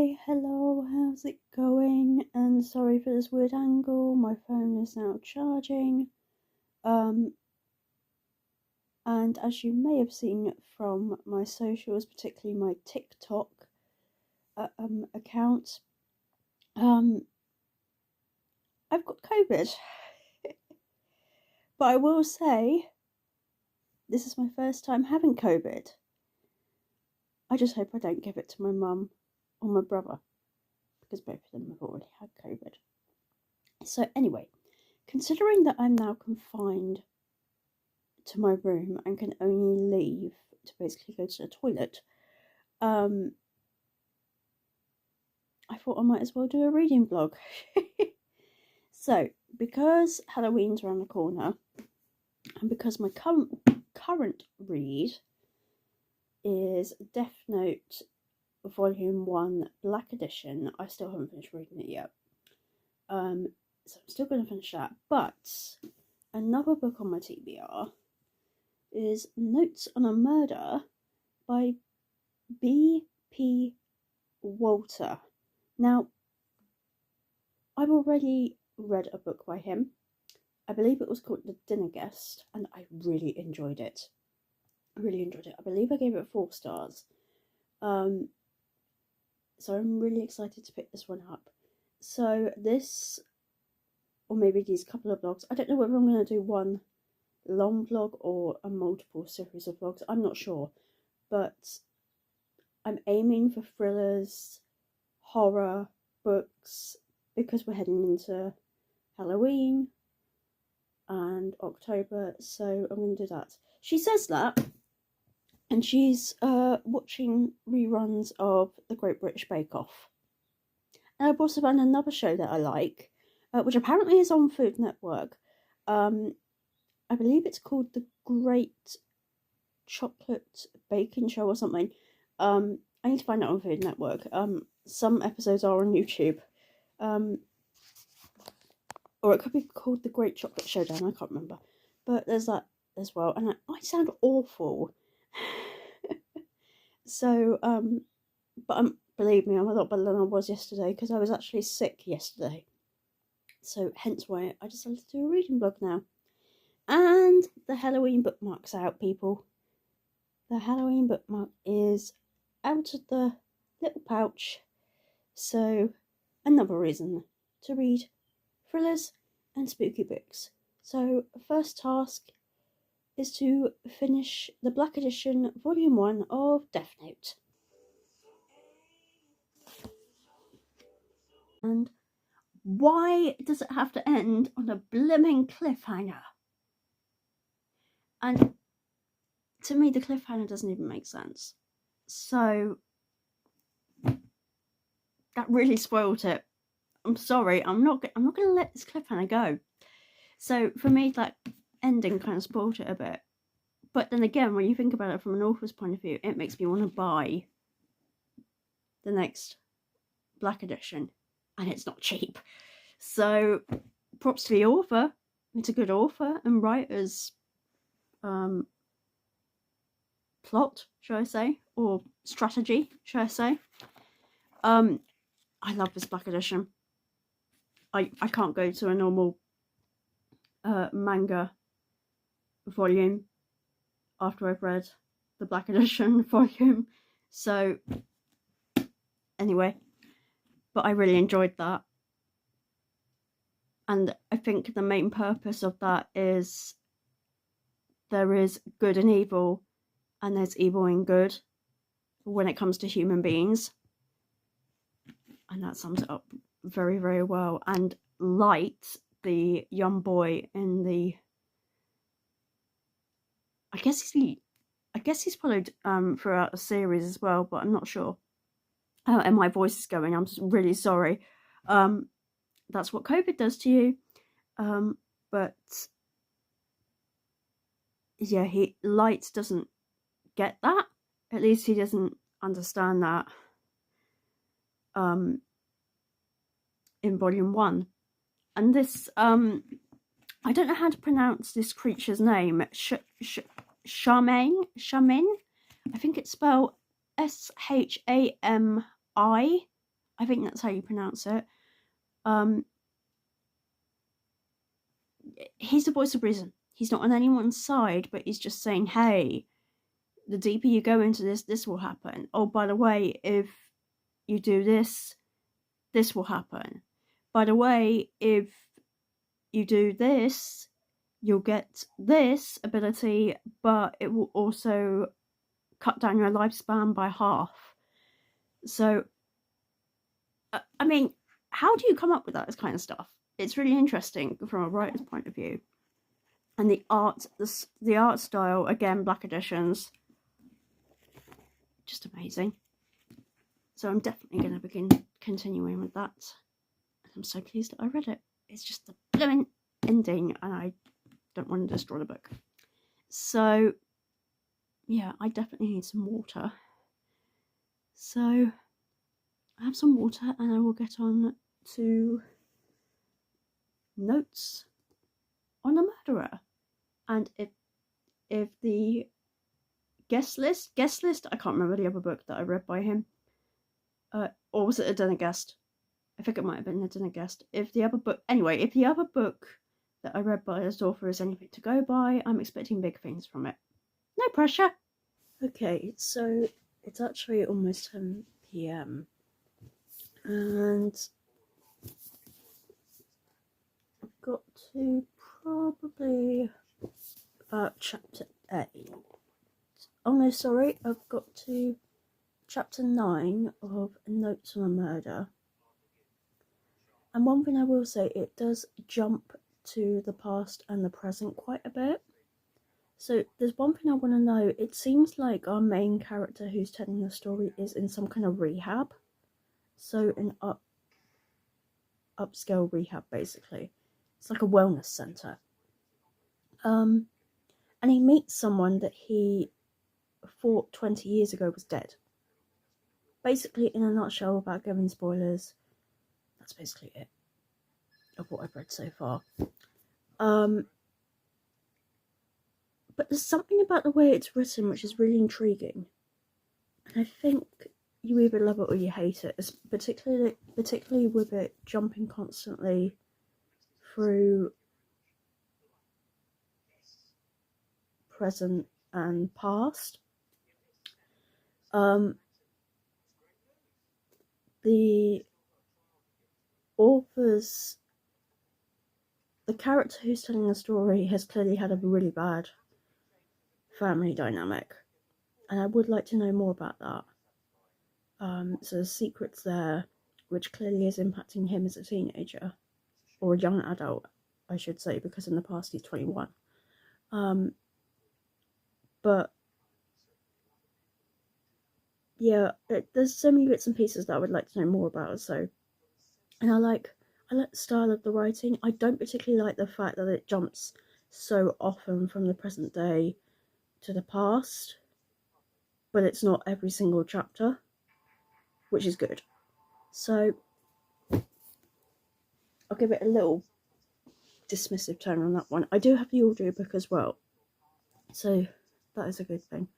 Hi, hello, how's it going? And sorry for this weird angle, my phone is now charging. And as you may have seen from my socials, particularly my TikTok account, I've got COVID. But I will say, this is my first time having COVID. I just hope I don't give it to my mum or my brother, because both of them have already had COVID. So anyway, considering that I'm now confined to my room and can only leave to basically go to the toilet, I thought I might as well do a reading vlog. So, because Halloween's around the corner, and because my current read is Death Note Volume 1 Black Edition, I still haven't finished reading it yet. So I'm still going to finish that. But another book on my TBR is Notes on a Murder by B.P. Walter. Now, I've already read a book by him. I believe it was called The Dinner Guest, and I really enjoyed it. I believe I gave it 4 stars. So I'm really excited to pick this one up. So this, or maybe these couple of vlogs, I don't know whether I'm going to do one long vlog or a multiple series of vlogs. I'm not sure. But I'm aiming for thrillers, horror books, because we're heading into Halloween and October, so I'm going to do that. She says that, and she's watching reruns of The Great British Bake Off. And I've also found another show that I like, which apparently is on Food Network. I believe it's called The Great Chocolate Baking Show or something. I need to find it on Food Network. Some episodes are on YouTube. Or it could be called The Great Chocolate Showdown, I can't remember. But there's that as well. And I sound awful. So, but believe me, I'm a lot better than I was yesterday, because I was actually sick yesterday. So hence why I decided to do a reading vlog now. And the Halloween bookmark's out, people. The Halloween bookmark is out of the little pouch. So, another reason to read thrillers and spooky books. So, first task is to finish the Black Edition Volume 1 of Death Note. And why does it have to end on a blimmin' cliffhanger? And to me, the cliffhanger doesn't even make sense. So, that really spoiled it. I'm sorry, I'm not going to let this cliffhanger go. So for me, that ending kind of spoiled it a bit. But then again, when you think about it from an author's point of view, it makes me want to buy the next Black Edition, and it's not cheap. So props to the author. It's a good author and writer's plot, should I say, or strategy, should I say. I love this Black Edition. I can't go to a normal manga volume after I've read the Black Edition volume. So anyway, but I really enjoyed that. And I think the main purpose of that is there is good and evil, and there's evil and good when it comes to human beings. And that sums it up very, very well. And Light, the young boy in the, I guess he's followed throughout the series as well, but I'm not sure. And my voice is going, I'm really sorry. That's what COVID does to you. But yeah, Light doesn't get that. At least he doesn't understand that in Volume 1. And this, I don't know how to pronounce this creature's name. Shamin? I think it's spelled Shami. I think that's how you pronounce it. He's the voice of reason. He's not on anyone's side, but he's just saying, hey, the deeper you go into this, this will happen. Oh, by the way, if you do this, this will happen. By the way, if you do this, you'll get this ability, but it will also cut down your lifespan by half. So, I mean, how do you come up with that kind of stuff? It's really interesting from a writer's point of view. And the art style, again, Black Editions, just amazing. So I'm definitely going to begin continuing with that. I'm so pleased that I read it. It's just the blooming ending, and I don't want to destroy the book. So, yeah, I definitely need some water. So, I have some water, and I will get on to notes on a murderer. And if the guest list, I can't remember the other book that I read by him. Or was it a dinner guest? I think it might have been a dinner guest. If the other book that I read by his author is anything to go by, I'm expecting big things from it. No pressure. Okay, so it's actually almost 10 p.m. and I've got to probably about chapter 8. Oh no, sorry, I've got to chapter 9 of Notes on a Murder. And one thing I will say, it does jump to the past and the present quite a bit. So there's one thing I want to know. It seems like our main character who's telling the story is in some kind of rehab. So an upscale rehab, basically. It's like a wellness centre. And he meets someone that he thought 20 years ago was dead. Basically, in a nutshell, without giving spoilers, that's basically it of what I've read so far. But there's something about the way it's written which is really intriguing. And I think you either love it or you hate it, particularly with it jumping constantly through present and past. The character who's telling the story has clearly had a really bad family dynamic, and I would like to know more about that. So there's secrets there, which clearly is impacting him as a teenager, or a young adult, I should say, because in the past he's 21. But yeah, there's so many bits and pieces that I would like to know more about. So, and I like the style of the writing. I don't particularly like the fact that it jumps so often from the present day to the past, but it's not every single chapter, which is good. So I'll give it a little dismissive tone on that one. I do have the audiobook as well, so that is a good thing.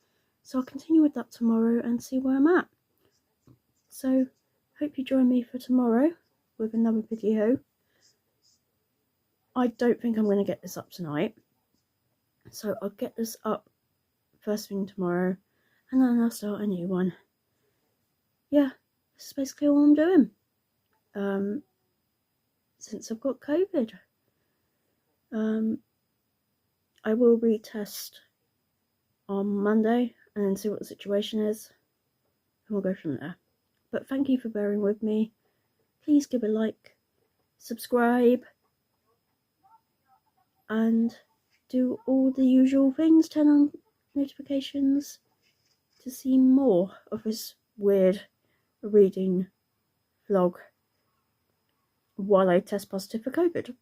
So I'll continue with that tomorrow and see where I'm at. So hope you join me for tomorrow with another video. I don't think I'm going to get this up tonight, so I'll get this up first thing tomorrow, and then I'll start a new one. Yeah, this is basically all I'm doing since I've got COVID. I will retest on Monday and then see what the situation is, and we'll go from there. But thank you for bearing with me. Please give a like, subscribe, and do all the usual things. Turn on notifications to see more of this weird reading vlog while I test positive for COVID.